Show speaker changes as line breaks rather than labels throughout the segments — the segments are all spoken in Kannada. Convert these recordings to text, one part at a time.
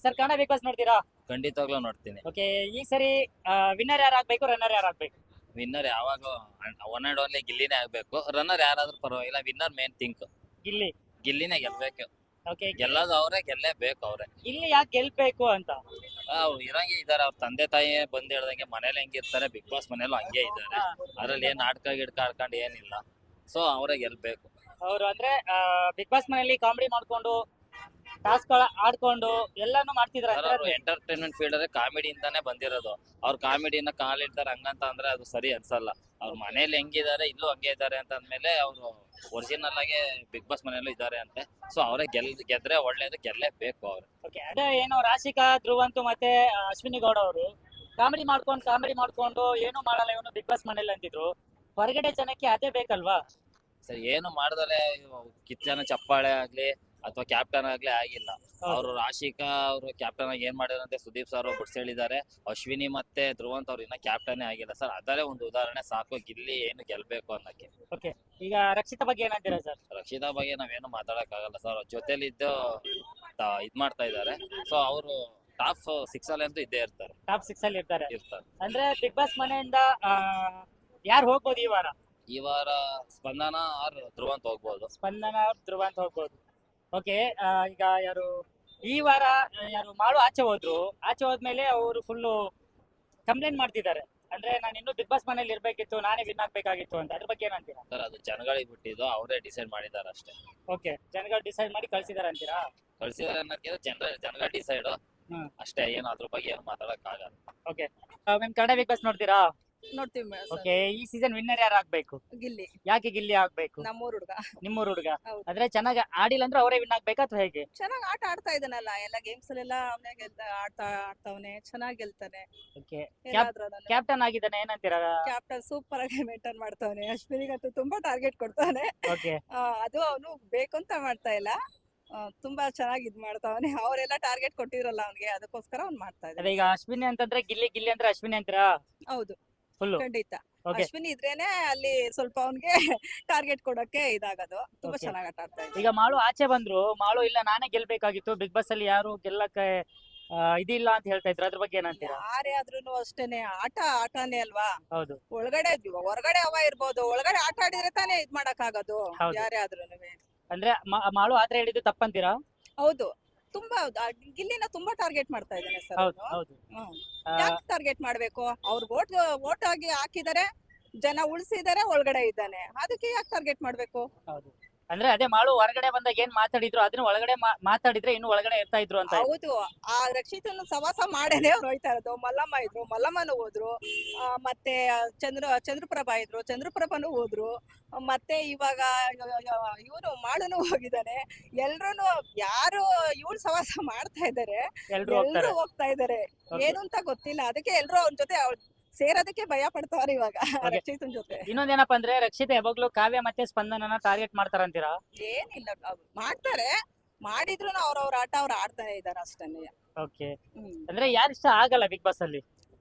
ಸರ್ ಕನ್ನಡ ಬಿಗ್ ಬಾಸ್ ನೋಡ್ತೀರಾ?
ಖಂಡಿತವಾಗ್ಲೂ ನೋಡ್ತೀನಿ.
ಓಕೆ, ಈ ಸರಿ ವಿನ್ನರ್ ಯಾರು ಆಗ್ಬೇಕು, ರನ್ನರ್ ಯಾರು ಆಗ್ಬೇಕು?
ವಿನ್ನರ್ ಯಾವಾಗ ಒನ್ ಅಂಡ್ ಓನ್ಲಿ ಗಿಲ್ಲಿನೇ ಆಗ್ಬೇಕು. ರನ್ನರ್ ಯಾರಾದ್ರೂ ಪರವಾಗಿಲ್ಲ. Winner main think
Gilli.
ಗಿಲ್ಲಿನೇ ಗೆಲ್ಬೇಕು.
ಓಕೆ,
ಗೆಲ್ಲೋದು ಅವರೇ, ಗೆಲ್ಲೇಬೇಕು ಅವರೇ.
ಗಿಲ್ಲಿ ಯಾಕೆ ಗೆಲ್ಬೇಕು ಅಂತ?
ಅವ್ರು ಇರಂಗೆ ಇದಾರೆ. ಅವ್ರ ತಂದೆ ತಾಯಿ ಬಂದ್ ಹೇಳ್ದಂಗೆ ಮನೇಲಿ ಹೆಂಗಿರ್ತಾರೆ, ಬಿಗ್ ಬಾಸ್ ಮನೇಲೂ ಹಂಗೆ ಇದ್ದಾರೆ. ಅದ್ರಲ್ಲಿ ಏನ್ ನಾಟಕ ಗಿಡ್ಕ ಆಡ್ಕೊಂಡು ಏನಿಲ್ಲ. ಸೊ ಅವರೇ ಗೆಲ್ಬೇಕು.
ಅವರು ಅಂದ್ರೆ ಬಿಗ್ ಬಾಸ್ ಮನೆಯಲ್ಲಿ ಕಾಮಿಡಿ ಮಾಡ್ಕೊಂಡು ಟಾಸ್ಕ್ ಆಡ್ಕೊಂಡು ಎಲ್ಲಾನು ಮಾಡ್ತಿದ್ರ
ಅವರು ಎಂಟರ್ಟೈನ್ಮೆಂಟ್ ಫೀಲ್ಡ್ ಅಲ್ಲಿ ಕಾಮಿಡಿಯಿಂದಾನೇ ಬಂದಿರೋದು. ಅವ್ರ ಕಾಮಿಡಿನ ಕಾಲಿಡ್ತಾರೆ ಹಂಗಂತ ಅಂದ್ರೆ ಅದು ಸರಿ ಅನ್ಸಲ್ಲ. ಅವ್ರ ಮನೇಲಿ ಹೆಂಗಿದ್ದಾರೆ ಇಲ್ಲೂ ಹಂಗೆ ಇದ್ದಾರೆ ಅಂತ ಅಂದ್ಮೇಲೆ ಅವರು ಒರಿಜಿನಲ್ ಆಗಿ ಬಿಗ್ ಬಾಸ್ ಮನೆಯಲ್ಲೂ ಇದ್ದಾರೆ ಅಂತೆ. ಸೊ ಅವರೇ ಗೆದ್ರೆ ಒಳ್ಳೇದು, ಗೆಲ್ಲೇಬೇಕು ಅವ್ರು.
ಓಕೆ, ಅದೇ ಏನೋ ರಾಶಿಕಾ, ಧ್ರುವಂತು ಮತ್ತೆ ಅಶ್ವಿನಿ ಗೌಡ ಅವರು ಕಾಮಿಡಿ ಮಾಡ್ಕೊಂಡು ಏನು ಮಾಡಲ್ಲ ಇವನು ಬಿಗ್ ಬಾಸ್ ಮನೇಲಿ ಅಂತಿದ್ರು. ಹೊರಗಡೆ ಜನಕ್ಕೆ ಅದೇ ಬೇಕಲ್ವಾ?
ಸರಿ, ಏನು ಮಾಡ್ದಲೆ ಕಿಚ್ಚನ ಚಪ್ಪಾಳೆ ಆಗ್ಲಿ ಅಥವಾ ಕ್ಯಾಪ್ಟನ್ ಆಗ್ಲಿ ಆಗಿಲ್ಲ. ಅವರು ರಾಶಿಕಾ ಅವರು ಕ್ಯಾಪ್ಟನ್ ಆಗಿ ಏನ್ ಮಾಡಿದಾರಂತೆ ಸುದೀಪ್ ಸರ್ ಬಿಡ್ಸ್ ಹೇಳಿದ್ದಾರೆ. ಅಶ್ವಿನಿ ಮತ್ತೆ ಧ್ರುವಂತ್ ಅವ್ರು ಇನ್ನ ಕ್ಯಾಪ್ಟನ್ ಆಗಿಲ್ಲ ಸರ್. ಅದರೇ ಒಂದು ಉದಾಹರಣೆ ಸಾಕು ಗಿಲ್ಲಿ ಏನು ಗೆಲ್ಬೇಕು ಅನ್ನಕ್ಕೆ.
ಓಕೆ, ಈಗ ರಕ್ಷಿತಾ ಬಗ್ಗೆ ಏನಂತೀರಾ ಸರ್?
ರಕ್ಷಿತಾ ಬಗ್ಗೆ ನಾವೇನು ಮಾತಾಡಕ್ ಆಗಲ್ಲ ಸರ್. ಅವ್ರ ಜೊತೆಲಿದ್ದು ಇದ್ ಮಾಡ್ತಾ ಇದ್ದಾರೆ. ಸೊ ಅವರು ಟಾಪ್ 6 ಅಲ್ಲಿ ಅಂತೂ ಇದ್ದೇ ಇರ್ತಾರೆ.
ಟಾಪ್ 6 ಅಲ್ಲಿ ಇರ್ತಾರೆ. ಅಂದ್ರೆ ಬಿಗ್ ಬಾಸ್ ಮನೆಯಿಂದ ಯಾರು ಹೋಗ್ಬೋದು ಈ ವಾರ?
ಈ ವಾರ ಸ್ಪಂದನ ಆರ್ ಧ್ರುವಂತ್ ಹೋಗ್ಬೋದು.
ಸ್ಪಂದನ ಧ್ರುವಂತ್ ಹೋಗ್ಬೋದು. ಓಕೆ, ಈಗ ಯಾರು ಈ ವಾರ ಯಾರು ಮಾಡು ಆಚೆ ಹೋದ್ಮೇಲೆ ಅವರು ಫುಲ್ಲು ಕಂಪ್ಲೇಂಟ್ ಮಾಡ್ತಿದ್ದಾರೆ. ಅಂದ್ರೆ ನಾನು ಇನ್ನೂ ಬಿಗ್ ಬಾಸ್ ಮನೇಲಿ ಇರ್ಬೇಕಿತ್ತು, ನಾನೇ ವಿನ್ ಆಗ್ಬೇಕಾಗಿತ್ತು ಅಂತ. ಅದ್ರ ಬಗ್ಗೆ ಏನಂತೀರಾ
ಸರ್? ಅದು ಜನಗಳಿಗೆ ಬಿಟ್ಟಿದ್ದು, ಅವರೇ ಡಿಸೈಡ್ ಮಾಡಿದ್ದಾರೆ ಅಷ್ಟೇ.
ಓಕೆ, ಜನಗಳು ಡಿಸೈಡ್ ಮಾಡಿ ಕಳ್ಸಿದಾರೆ ಅಂತೀರಾ?
ಕಳ್ಸಿದಾರೆ ಅನ್ನೋದಕ್ಕಿಂತ ಜನಗಳ ಡಿಸೈಡ್ ಅಷ್ಟೇ. ಏನು ಅದ್ರ ಬಗ್ಗೆ ಏನು ಮಾತಾಡಕ್ ಆಗಲ್ಲ.
Okay, ma'am Kannada big boss ನೋಡ್ತೀರಾ?
ನೋಡ್ತೀವಿ ಮೇಡಮ್.
ಓಕೆ, ಈ ಸೀಸನ್ ವಿನ್ನರ್ ಯಾರು ಆಗ್ಬೇಕು?
ಗಿಲ್ಲಿ.
ಯಾಕೆ ಗಿಲ್ಲಿ ಆಗ್ಬೇಕು?
ನಮ್ಮೂರ್ ಹುಡ್ಗ
ನಿಮ್ಮೂರ್ ಹುಡುಗ
ಹೌದು.
ಅಂದ್ರೆ ಚೆನ್ನಾಗಿ ಆಡಿಲ್ಲ ಅಂದ್ರೆ ಅವರೇ ವಿನ್ ಆಗ್ಬೇಕಾ ಅಥವಾ ಹೇಗೆ?
ಚೆನ್ನಾಗ್ ಆಟ ಆಡ್ತಾ ಇದ್ದಾನಲ್ಲ, ಎಲ್ಲ ಗೇಮ್ಸ್ ಅಲ್ಲೆಲ್ಲ ಅವನೇ ಆಡ್ತಾವನೆ, ಚೆನ್ನಾಗ್ ಗೆಲ್ತಾನೆ.
ಓಕೆ, ಕ್ಯಾಪ್ಟನ್ ಆಗಿದ್ದಾನೆ, ಏನಂತೀರಾ?
ಕ್ಯಾಪ್ಟನ್ ಸೂಪರ್ ಆಗಿ ಮೇಂಟೈನ್ ಮಾಡ್ತಾವನೆ. ಅಶ್ವಿನಿಗಂತೂ ತುಂಬಾ ಟಾರ್ಗೆಟ್ ಕೊಡ್ತಾನೆ.
ಓಕೆ,
ಅದು ಅವನು ಬೇಕಂತ ಮಾಡ್ತಾ ಇಲ್ಲ, ತುಂಬಾ ಚೆನ್ನಾಗಿ ಇದ್ ಮಾಡ್ತಾವನೆ. ಅವರೆಲ್ಲ ಟಾರ್ಗೆಟ್ ಕೊಟ್ಟಿರಲ್ಲ ಅವ್ನಿಗೆ, ಅದಕ್ಕೋಸ್ಕರ ಅವ್ನ್ ಮಾಡ್ತಾ
ಅದೇ
ಇದ್ದಾನೆ.
ಈಗ ಅಶ್ವಿನಿ ಅಂತಂದ್ರೆ ಗಿಲ್ಲಿ ಅಂದ್ರೆ ಅಶ್ವಿನಿ ಅಂತೀರಾ?
ಹೌದು,
ಫುಲ್.
ಖಂಡಿತ.
ಓಕೆ,
ಅಶ್ವಿನಿ ಇದ್ರೇನೆ ಅಲ್ಲಿ ಸ್ವಲ್ಪ ಅವನ್ಗೆ ಟಾರ್ಗೆಟ್ ಕೊಡಕ್ಕೆ ಇದಾಗೋದು. ತುಂಬಾ
Okay.
ಚೆನ್ನಾಗಿ ಆಟ ಆಡ್ತಾ ಇದ್ದಾನೆ.
ಈಗ ಮಾಳು ಆಚೆ ಬಂದ್ರು, ಮಾಳು ಇಲ್ಲ ನಾನೇ ಗೆಲ್ಬೇಕಾಗಿತ್ತು, ಬಿಗ್ ಬಾಸ್ ಅಲ್ಲಿ ಯಾರು ಗೆಲ್ಲಕ್ಕೆ ಇದಿಲ್ಲ ಅಂತ ಹೇಳ್ತಾ ಇದ್ರು. ಅದ್ರ ಬಗ್ಗೆ ಏನಂತೀರಾ?
ಯಾರೇ ಆದ್ರೂನು ಅಷ್ಟೇನೆ, ಆಟನೇ ಅಲ್ವಾ.
ಹೌದು,
ಹೊರಗಡೆ ಹವಾ ಇರ್ಬೋದು, ಒಳಗಡೆ ಆಟ ಆಡಿದ್ರೆ ತಾನೇ ಇದ್ ಮಾಡಕ್ ಆಗೋದು.
ಹೌದು.
ಯಾರೇ ಆದ್ರೂನುವೆ.
ಅಂದ್ರೆ ಮಾಳು ಆತರ ಹೇಳಿದ್ದು ತಪ್ಪಂತೀರಾ?
ಹೌದು, ತುಂಬಾ ಗಿಲ್ಲಿನ ತುಂಬಾ ಟಾರ್ಗೆಟ್ ಮಾಡ್ತಾ ಇದ್ದಾನೆ ಸರ್.
ಹೌದು ಹೌದು. ಆ,
ಯಾಕೆ ಟಾರ್ಗೆಟ್ ಮಾಡ್ಬೇಕು? ಅವ್ರು ವೋಟ್ ಆಗಿ ಹಾಕಿದಾರೆ, ಜನ ಉಳಿಸಿದಾರೆ, ಒಳಗಡೆ ಇದ್ದಾನೆ, ಅದಕ್ಕೆ ಯಾಕೆ ಟಾರ್ಗೆಟ್ ಮಾಡ್ಬೇಕು?
ಹೌದು. ಅಂದ್ರೆ ಅದೇ ಮಾಳು ಹೊರಗಡೆ ಬಂದಾಗ ಏನ್ ಮಾತಾಡಿದ್ರು ಅದನ್ನ ಒಳಗಡೆ ಮಾತಾಡಿದ್ರೆ ಇನ್ನು ಒಳಗಡೆ ಇರ್ತಾ ಇದ್ರು ಅಂತ.
ಹೌದು, ಆ ರಕ್ಷಿತನ ಸವಾಸ ಮಾಡೇನೆ ಅವ್ರು ಹೋಯ್ತಾ ಇರೋದು. ಮಲ್ಲಮ್ಮ ಇದ್ರು, ಮಲ್ಲಮ್ಮನು ಹೋದ್ರು. ಮತ್ತೆ ಚಂದ್ರಪ್ರಭಾ ಇದ್ರು, ಚಂದ್ರಪ್ರಭಾನು ಹೋದ್ರು. ಮತ್ತೆ ಇವಾಗ ಇವನು ಮಾಳುನು ಹೋಗಿದ್ದಾನೆ. ಎಲ್ರು ಯಾರು ಇವಳು ಸವಾಸ ಮಾಡ್ತಾ ಇದಾರೆ,
ಎಲ್ರು ಹೋಗ್ತಾರೆ.
ಎಲ್ರು ಹೋಗ್ತಾ ಇದಾರೆ.
Okay.
ಏನು ಅಂತ ಗೊತ್ತಿಲ್ಲ, ಅದಕ್ಕೆ ಎಲ್ರು ಅವ್ರ ಜೊತೆ ಸೇರೋದಕ್ಕೆ ಭಯ ಪಡ್ತಾವ್ರೆ ಇವಾಗ.
Okay.
ರಕ್ಷಿತನ್ ಜೊತೆ
ಇನ್ನೊಂದೇನಪ್ಪ ಅಂದ್ರೆ ರಕ್ಷಿತಾ ಯಾವಾಗ್ಲೂ ಕಾವ್ಯ ಮತ್ತೆ ಸ್ಪಂದನನ ಟಾರ್ಗೆಟ್ ಮಾಡ್ತಾರಂತೀರಾ?
ಏನಿಲ್ಲ, ಮಾಡ್ತಾರೆ. ಮಾಡಿದ್ರು ಅವ್ರವ್ರ ಆಟ ಅವ್ರು ಆಡ್ತಾನೆ ಇದಾರೆ ಅಷ್ಟೇ.
ಓಕೆ, ಅಂದ್ರೆ ಯಾರು ಇಷ್ಟ ಆಗಲ್ಲ ಬಿಗ್ ಬಾಸ್ ಅಲ್ಲಿ?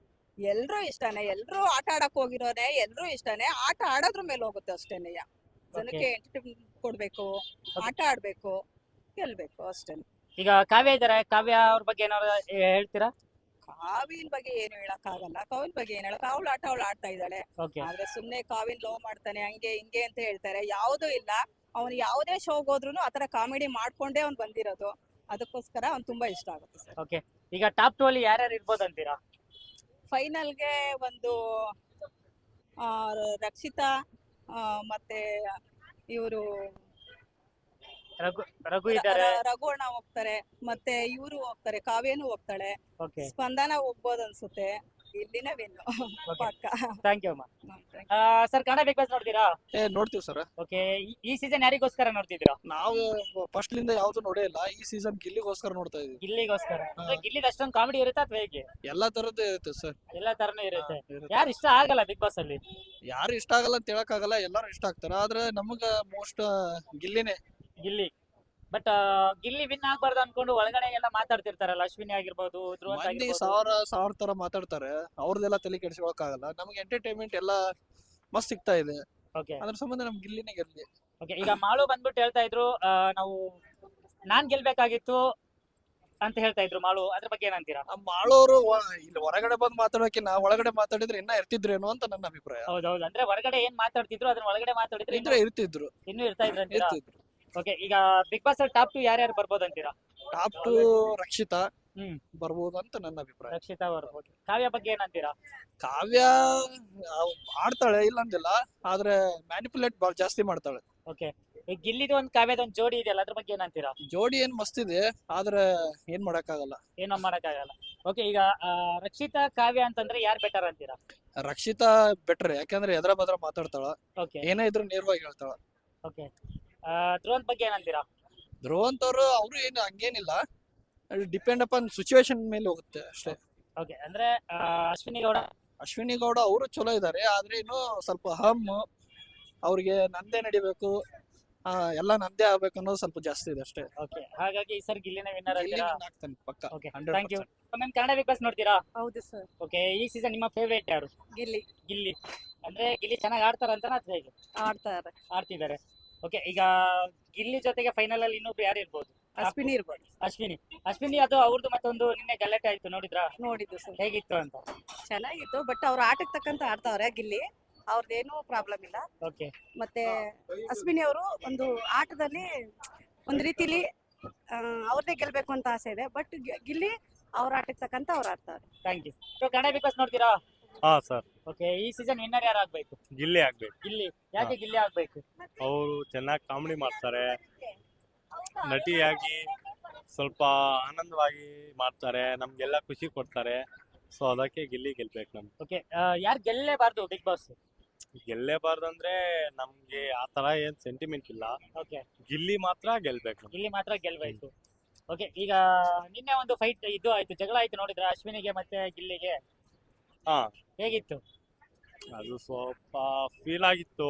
ಎಲ್ರು ಇಷ್ಟನೇ, ಎಲ್ರು ಆಟ ಆಡಕ್ ಹೋಗಿರೋನೆ, ಎಲ್ರು ಇಷ್ಟನೇ. ಆಟ ಆಡೋದ್ರ ಮೇಲೆ ಹೋಗುತ್ತೆ ಅಷ್ಟೇನೆ. ಜನಕ್ಕೆ ಎಂಟರ್ಟೈನ್ಮೆಂಟ್ ಕೊಡ್ಬೇಕು, ಆಟ ಆಡ್ಬೇಕು, ಗೆಲ್ಬೇಕು ಅಷ್ಟೇನೆ.
ಈಗ ಕಾವ್ಯ ಇದಾರೆ, ಕಾವ್ಯ ಅವ್ರ ಬಗ್ಗೆ ಏನಾದ್ರು ಹೇಳ್ತೀರಾ?
ಕಾವಿನ್ ಬಗ್ಗೆ ಏನು ಹೇಳಕ್ ಆಗಲ್ಲ. ಕಾವಿನ್ ಬಗ್ಗೆ ಏನ್ ಹೇಳಕ್, ಅವಳು ಆಟ ಅವಳು ಆಡ್ತಾ ಇದ್ದಾಳೆ.
ಓಕೆ,
ಆದ್ರೆ ಸುಮ್ನೆ ಕಾವಿನ್ ಲವ್ ಮಾಡ್ತಾನೆ ಹಂಗೆ ಹಿಂಗೆ ಅಂತ ಹೇಳ್ತಾರೆ. ಯಾವ್ದು ಇಲ್ಲ, ಅವ್ನು ಯಾವುದೇ ಶೋಗ್ ಹೋದ್ರುನು ಆತರ ಕಾಮಿಡಿ ಮಾಡ್ಕೊಂಡೇ ಅವ್ನ್ ಬಂದಿರೋದು. ಅದಕ್ಕೋಸ್ಕರ ಅವ್ನ್ ತುಂಬಾ ಇಷ್ಟ ಆಗುತ್ತೆ ಸರ್.
ಓಕೆ. ಈಗ ಟಾಪ್ 2 ಅಲ್ಲಿ ಯಾರ್ಯಾರು ಇರ್ಬೋದು ಅಂತೀರಾ?
ಫೈನಲ್ಗೆ ಒಂದು ರಕ್ಷಿತಾ, ಮತ್ತೆ ಇವರು
ರಘು ಇದ್ದಾರೆ.
ರಘುವಣ್ಣ ಹೋಗ್ತಾರೆ, ಮತ್ತೆ ಇವರು ಹೋಗ್ತಾರೆ, ಕಾವ್ಯನು ಹೋಗ್ತಾಳೆ,
ಓಕೆ,
ಸ್ಪಂದನ ಹೋಗ್ಬೋದು ಅನ್ಸುತ್ತೆ. ಇಲ್ಲಿನ ವಿನ್ನು ಪಕ್ಕ.
ಥ್ಯಾಂಕ್ ಯು ಅಮ್ಮ. ಸರ್ ಕನ್ನಡ ಬಿಗ್ ಬಾಸ್ ನೋಡ್ತೀರಾ?
ನೋಡ್ತೀವಿ ಸರ್.
ಓಕೆ, ಈ ಸೀಸನ್ ಯಾರಿಗೋಸ್ಕರ ನೋಡ್ತಿದ್ದೀರಾ?
ನಾವು ಫಸ್ಟ್ ಲಿಂದ ಯಾವ್ದು ನೋಡೇ ಇಲ್ಲ. ಈ ಸೀಸನ್ ಗಿಲ್ಲಿಗೋಸ್ಕರ ನೋಡ್ತಾ ಇದೀವಿ.
ಗಿಲ್ಲಿಗೋಸ್ಕರ. ಅಂದ್ರೆ ಗಿಲ್ಲಿದ್ ಅಷ್ಟೊಂದು ಕಾಮಿಡಿ ಇರುತ್ತೆ ಅಥವಾ ಹೇಗೆ?
ಎಲ್ಲಾ ತರದ್ದು ಇರುತ್ತೆ ಸರ್.
ಎಲ್ಲಾ ತರನೂ ಇರುತ್ತೆ. ಯಾರು ಇಷ್ಟ ಆಗಲ್ಲ ಬಿಗ್ ಬಾಸ್ ಅಲ್ಲಿ?
ಯಾರು ಇಷ್ಟ ಆಗಲ್ಲ ಅಂತ ಹೇಳಕ್ ಆಗಲ್ಲ, ಎಲ್ಲಾರು ಇಷ್ಟ ಆಗ್ತಾರ. ಆದ್ರೆ ನಮಗ ಮೋಸ್ಟ್ ಗಿಲ್ಲಿನೇ.
ಗಿಲ್ಲಿ. ಬಟ್ ಗಿಲ್ಲಿ ವಿನ್ ಆಗ್ಬಾರ್ದು ಅನ್ಕೊಂಡು ಒಳಗಡೆ ಎಲ್ಲ ಮಾತಾಡ್ತಿರ್ತಾರಲ್ಲ, ಅಶ್ವಿನಿ ಆಗಿರ್ಬೋದು, ಧ್ರುವಂತ್
ಮಂದಿ
ಆಗಿರ್ಬೋದು.
ಸಾವಿರ ತರ ಮಾತಾಡ್ತಾರೆ. ಅವ್ರದೆಲ್ಲ ತಲೆ ಕೆಡಿಸ್ಕೊಳಕ್ ಆಗಲ್ಲ. ನಮ್ಗೆ ಎಂಟರ್ಟೈನ್ಮೆಂಟ್ ಎಲ್ಲ ಮಸ್ತ್ ಸಿಗ್ತಾ ಇದೆ.
ಓಕೆ,
ಅದ್ರ ಸಂಬಂಧ ನಮ್ ಗಿಲ್ಲಿನೇ ಗೆಲ್ಲಿ.
ಓಕೆ. ಈಗ ಮಾಳು ಬಂದ್ಬಿಟ್ಟು ಹೇಳ್ತಾ ಇದ್ರು, ನಾವು ನಾನ್ ಗೆಲ್ಬೇಕಾಗಿತ್ತು, ಅಂತ ಹೇಳ್ತಾ ಇದ್ರು ಮಾಳು, ಅದ್ರ ಬಗ್ಗೆ ಏನಂತೀರಾ?
ಆ ಮಾಡೋರು ಇಲ್ಲಿ ಹೊರಗಡೆ ಬಂದು ಮಾತಾಡೋಕಿನ್ನ ಒಳಗಡೆ ಮಾತಾಡಿದ್ರೆ ಇನ್ನ ಇರ್ತಿದ್ರೇನೋ ಅಂತ ನನ್ನ ಅಭಿಪ್ರಾಯ.
ಹೌದೌದು, ಅಂದ್ರೆ ಹೊರಗಡೆ ಏನ್ ಮಾತಾಡ್ತಿದ್ರು ಅದನ್ನ ಒಳಗಡೆ ಮಾತಾಡಿದ್ರೆ
ಇರ್ತಿದ್ರು
ಇನ್ನೂ ಇರ್ತಾ ಇದ್ರು ಅಂತೀರಾ?
ಇರ್ತಿದ್ರು.
ಓಕೆ, ಈಗ ಬಿಗ್ ಬಾಸ್ ಅಲ್ಲಿ ಟಾಪ್ 2 ಯಾರ್ಯಾರು ಬರ್ಬೋದು ಅಂತೀರಾ?
ಟಾಪ್ 2 ರಕ್ಷಿತಾ
ಹ್ಮ್.
ಬರ್ಬೋದು ಅಂತ ನನ್ನ ಅಭಿಪ್ರಾಯ.
ರಕ್ಷಿತಾ ಬರ್ಬೋದು. ಕಾವ್ಯ ಬಗ್ಗೆ ಏನಂತೀರಾ?
ಕಾವ್ಯ ಆಡ್ತಾಳೆ ಇಲ್ಲ ಅಂದಿಲ್ಲ, ಆದ್ರೆ ಮ್ಯಾನಿಪುಲೇಟ್ ಜಾಸ್ತಿ ಮಾಡ್ತಾಳೆ.
ಓಕೆ, ಈಗ ಗಿಲ್ಲಿದು ಒಂದ್ ಕಾವ್ಯದ ಒಂದ್ ಜೋಡಿ ಇದೆಯಲ್ಲ, ಅದ್ರ ಬಗ್ಗೆ ಏನಂತೀರಾ?
ಜೋಡಿ ಏನ್ ಮಸ್ತ್ ಇದೆ, ಆದ್ರೆ ಏನ್ ಮಾಡಕ್ಕಾಗಲ್ಲ.
ಏನೋ ಮಾಡಕ್ಕಾಗಲ್ಲ. ಓಕೆ, ಈಗ ರಕ್ಷಿತಾ ಕಾವ್ಯ ಅಂತಂದ್ರೆ ಯಾರು ಬೆಟರ್ ಅಂತೀರಾ?
ರಕ್ಷಿತಾ ಬೆಟ್ರ್, ಯಾಕಂದ್ರೆ ಎದ್ರ ಬದ್ರ ಮಾತಾಡ್ತಾಳ,
ಓಕೆ
ಏನೇ ಇದ್ರು ನೇರವಾಗಿ ಹೇಳ್ತಾಳ.
ಓಕೆ, ಧ್ರುವಂತ್ ಬಗ್ಗೆ ಏನಂತೀರಾ?
ಧ್ರುವಂತ್ ಅವ್ರು ಏನು ಹಂಗೇನಿಲ್ಲ, ಡಿಪೆಂಡ್ ಅಪಾನ್ ಸಿಚುವೇಶನ್ ಮೇಲೆ ಹೋಗುತ್ತೆ ಅಷ್ಟೇ.
ಓಕೆ, ಅಂದ್ರೆ ಅಶ್ವಿನಿ ಗೌಡ
ಅಶ್ವಿನಿ ಗೌಡ ಅವರು ಚಲೋ ಇದಾರೆ, ಆದ್ರೆ ಇನ್ನು ಸ್ವಲ್ಪ ಅವ್ರಿಗೆ ನಂದೇ ನಡಿಬೇಕು, ಎಲ್ಲ ನಂದೇ ಆಗ್ಬೇಕು ಅನ್ನೋದು ಸ್ವಲ್ಪ ಜಾಸ್ತಿ ಇದೆ ಅಷ್ಟೇ.
ಓಕೆ, ಹಾಗಾಗಿ ಈ ಸರಿ ಗಿಲ್ಲಿನೇ ವಿನ್ನರ್
ಇಲ್ಲಿ
ಅಂತೀರಾ?
win ಆಗ್ತಾನೆ ಪಕ್ಕ.
Okay,
100%.
Thank you. Ma'am, Kannada big boss ನೋಡ್ತೀರಾ?
ಹೌದು ಸರ್.
ಓಕೆ, ಈ ಸೀಸನ್ ನಿಮ್ಮ ಫೇವರೇಟ್ ಯಾರು?
ಗಿಲ್ಲಿ
ಗಿಲ್ಲಿ. ಅಂದ್ರೆ ಗಿಲ್ಲಿ ಚೆನ್ನಾಗಿ ಆಡ್ತಾರ ಅಂತ ಅಥವಾ ಹೇಗೆ?
ಆಡ್ತಾರೆ.
ಆಡ್ತಿದ್ದಾರೆ. ಓಕೆ, ಈಗ ಗಿಲ್ಲಿ ಜೊತೆಗೆ ಫೈನಲ್ ಅಲ್ಲಿ ಇನ್ನೊಬ್ರು ಯಾರು ಇರ್ಬೋದು?
ಅಶ್ವಿನಿ ಇರ್ಬೋದು.
ಅಶ್ವಿನಿ ಅದು ಅವ್ರದ್ದು ಮತ್ತೊಂದು ನಿನ್ನೆ ಗಲಾಟೆ ಆಯ್ತು, ನೋಡಿದ್ರಾ?
ನೋಡಿದ್ದು ಸರ್,
ಹೇಗಿತ್ತು ಅಂತ?
ಚೆನ್ನಾಗಿತ್ತು. ಬಟ್ ಅವ್ರ ಆಟಕ್ಕೆ ತಕ್ಕಂತ ಆಡ್ತಾವ್ರೆ ಗಿಲ್ಲಿ, ಅವ್ರದ್ದೇನು ಪ್ರಾಬ್ಲಮ್ ಇಲ್ಲ.
ಓಕೆ,
ಮತ್ತೆ ಅಶ್ವಿನಿ ಅವರು ಒಂದು ಆಟದಲ್ಲಿ ಒಂದ್ ರೀತಿಲಿ ಅವ್ರನ್ನೇ ಗೆಲ್ಬೇಕು ಅಂತ ಆಸೆ ಇದೆ. ಬಟ್ ಗಿಲ್ಲಿ ಅವ್ರ ಆಟಕ್ಕೆ ತಕ್ಕಂತ ಅವ್ರು ಆಡ್ತಾರೆ.
Thank you. Kannada big boss ನೋಡ್ತೀರಾ?
ಹಾ ಸರ್,
ಓಕೆ, ಈ ಸೀಸನ್ ವಿನ್ನರ್ ಯಾರು ಆಗ್ಬೇಕು?
ಗಿಲ್ಲಿ ಆಗ್ಬೇಕು.
ಗಿಲ್ಲಿ. ಯಾಕೆ ಗಿಲ್ಲಿ ಆಗ್ಬೇಕು?
ಅವರು ಚೆನ್ನಾಗಿ ಕಾಮಿಡಿ ಮಾಡ್ತಾರೆ, ನಟಿಯಾಗಿ ಸ್ವಲ್ಪ ಆನಂದವಾಗಿ ಮಾಡ್ತಾರೆ, ನಮ್ಗೆಲ್ಲ ಖುಷಿ ಕೊಡ್ತಾರೆ. ಸೊ ಅದಕ್ಕೆ ಗಿಲ್ಲಿ ಗೆಲ್ಬೇಕು. ನಮ್ಗೆ
ಓಕೆ, ಯಾರು ಗೆಲ್ಲೇಬಾರ್ದು ಬಿಗ್ ಬಾಸ್?
ಗೆಲ್ಲೇಬಾರ್ದಂದ್ರೆ ನಮ್ಗೆ ಆ ತರ ಏನ್ ಸೆಂಟಿಮೆಂಟ್ ಇಲ್ಲ.
ಓಕೆ,
ಗಿಲ್ಲಿ ಮಾತ್ರ ಗೆಲ್ಬೇಕು.
ಗಿಲ್ಲಿ ಮಾತ್ರ ಗೆಲ್ಬೇಕು. ಓಕೆ, ಈಗ ನಿನ್ನೆ ಒಂದು ಫೈಟ್ ಇದು ಆಯ್ತು, ಜಗಳ ಆಯ್ತು, ನೋಡಿದ್ರ ಅಶ್ವಿನಿಗೆ ಮತ್ತೆ ಗಿಲ್ಲಿಗೆ?
ಹಾ,
ಹೇಗಿತ್ತು?
ಅದು ಸ್ವಲ್ಪ ಫೀಲ್ ಆಗಿತ್ತು.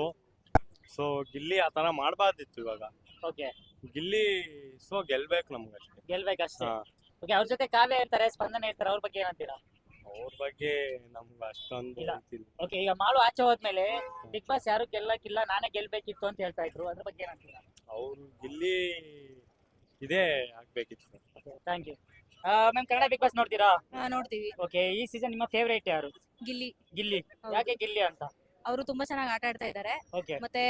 ಸೊ ಗಿಲ್ಲಿ ಆ ತರ ಮಾಡ್ಬಾರ್ದಿತ್ತು. ಇವಾಗ
ಓಕೆ,
ಗಿಲ್ಲಿ ಸೊ ಗೆಲ್ಬೇಕು ನಮ್ಗಷ್ಟೇ.
ಗೆಲ್ಬೇಕಷ್ಟೇ.
ಹಾ,
ಓಕೆ, ಅವ್ರ ಜೊತೆ ಕಾವ್ಯ ಇರ್ತಾರೆ, ಸ್ಪಂದನ ಇರ್ತಾರೆ, ಅವ್ರ ಬಗ್ಗೆ ಏನಂತೀರಾ?
ಅವ್ರ ಬಗ್ಗೆ ನಮ್ಗೆ ಅಷ್ಟೊಂದು
ಇಲ್ಲ.
ಗೊತ್ತಿಲ್ಲ.
ಓಕೆ, ಈಗ ಮಾಳು ಆಚೆ ಹೋದ್ಮೇಲೆ ಬಿಗ್ ಬಾಸ್ ಯಾರು ಗೆಲ್ಲಕ್ಕಿಲ್ಲ, ನಾನೇ ಗೆಲ್ಬೇಕಿತ್ತು ಅಂತ ಹೇಳ್ತಾ ಇದ್ರು, ಅದ್ರ ಬಗ್ಗೆ ಏನಂತೀರಾ?
ಅವ್ರು ಗಿಲ್ಲಿ ಇದೇ ಆಗ್ಬೇಕಿತ್ತು.
Okay, thank you. Ma'am, Kannada big boss ನೋಡ್ತೀರಾ?
ನೋಡ್ತೀವಿ.
ಓಕೆ, ಈ ಸೀಸನ್ ನಿಮ್ಮ ಫೇವರೇಟ್ ಯಾರು?
ಗಿಲ್ಲಿ.
ಗಿಲ್ಲಿ.
ಹೌದು.
ಯಾಕೆ ಗಿಲ್ಲಿ ಅಂತ?
ಅವರು ತುಂಬಾ ಚೆನ್ನಾಗಿ ಆಟ ಆಡ್ತಾ ಇದ್ದಾರೆ.
ಓಕೆ
ಮತ್ತೆ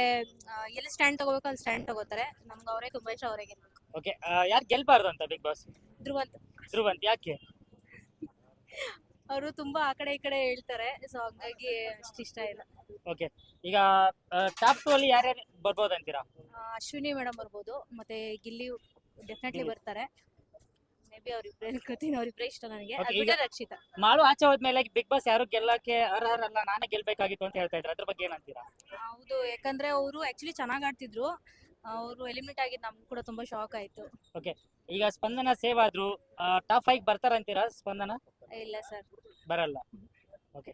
ಎಲ್ಲಿ ಸ್ಟ್ಯಾಂಡ್ ತಗೋಬೇಕು ಅಲ್ಲಿ ಸ್ಟ್ಯಾಂಡ್ ತಗೋತಾರೆ. ನಮ್ಗೆ ಅವರೇ ತುಂಬಾ ಇಷ್ಟ, ಅವರೇ ಗೆಲ್ಬೇಕು.
ಓಕೆ, ಯಾರು ಗೆಲ್ಬಾರ್ದು ಅಂತ ಬಿಗ್ ಬಾಸ್? ಧ್ರುವಂತ್. ಯಾಕೆ?
ಅವರು ತುಂಬಾ ಆ ಕಡೆ ಈ ಕಡೆ ಹೇಳ್ತಾರೆ, ಸೊ ಹಂಗಾಗಿ ಅಷ್ಟು ಇಷ್ಟ ಇಲ್ಲ.
ಓಕೆ, ಈಗ ಟಾಪ್ 2 ಅಲ್ಲಿ ಯಾರ್ಯಾರು ಬರ್ಬೋದು ಅಂತೀರಾ?
ಅಶ್ವಿನಿ ಮೇಡಮ್ ಬರ್ಬೋದು, ಮತ್ತೆ ಗಿಲ್ಲಿ ಡೆಫಿನೆಟ್ಲಿ ಬರ್ತಾರೆ. ಮೇ ಬಿ ಅವ್ರಿಬ್ರೇ ಇಷ್ಟ ನನಗೆ.
Okay,
ಅದ್ ಬಿಟ್ರೆ ರಕ್ಷಿತಾ.
ಮಾಳು ಆಚೆ ಹೋದ್ಮೇಲೆ ಬಿಗ್ ಬಾಸ್ ಯಾರು ಗೆಲ್ಲಕ್ಕೆ ಅರ್ಹರಲ್ಲ, ನಾನೇ ಗೆಲ್ಬೇಕಾಗಿತ್ತು ಅಂತ ಹೇಳ್ತಾ ಇದ್ರು, ಅದ್ರ ಬಗ್ಗೆ ಏನಂತೀರಾ?
ಹೌದು, ಯಾಕಂದ್ರೆ ಅವರು ಆಕ್ಚುಲಿ ಚೆನ್ನಾಗಿ ಆಡ್ತಿದ್ರು. ಅವರು ಎಲಿಮಿನೇಟ್ ಆಗಿದ್ದು ನಮ್ಗೆ ಕೂಡ ತುಂಬಾ ಶಾಕ್ ಆಯ್ತು.
ಈಗ ಸ್ಪಂದನ ಸೇವ್ ಆದ್ರು, ಟಾಪ್ 5 ಬರ್ತಾರಂತೀರಾ? ಸ್ಪಂದನ
ಇಲ್ಲ ಸರ್.
ಬರಲ್ಲ. ಓಕೆ.